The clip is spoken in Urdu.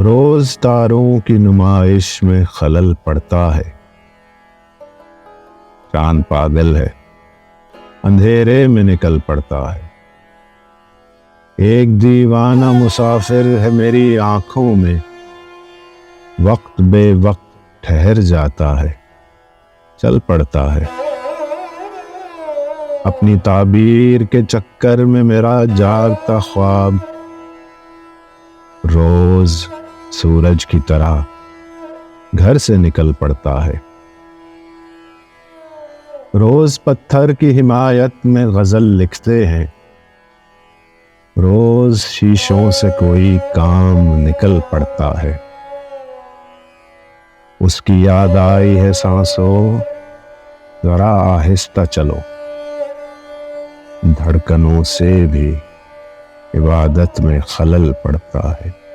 روز تاروں کی نمائش میں خلل پڑتا ہے، چاند پاگل ہے، اندھیرے میں نکل پڑتا ہے۔ ایک دیوانہ مسافر ہے میری آنکھوں میں، وقت بے وقت ٹھہر جاتا ہے، چل پڑتا ہے۔ اپنی تعبیر کے چکر میں میرا جاگتا خواب روز سورج کی طرح گھر سے نکل پڑتا ہے۔ روز پتھر کی حمایت میں غزل لکھتے ہیں، روز شیشوں سے کوئی کام نکل پڑتا ہے۔ اس کی یاد آئی ہے سانسوں، ذرا آہستہ چلو، دھڑکنوں سے بھی عبادت میں خلل پڑتا ہے۔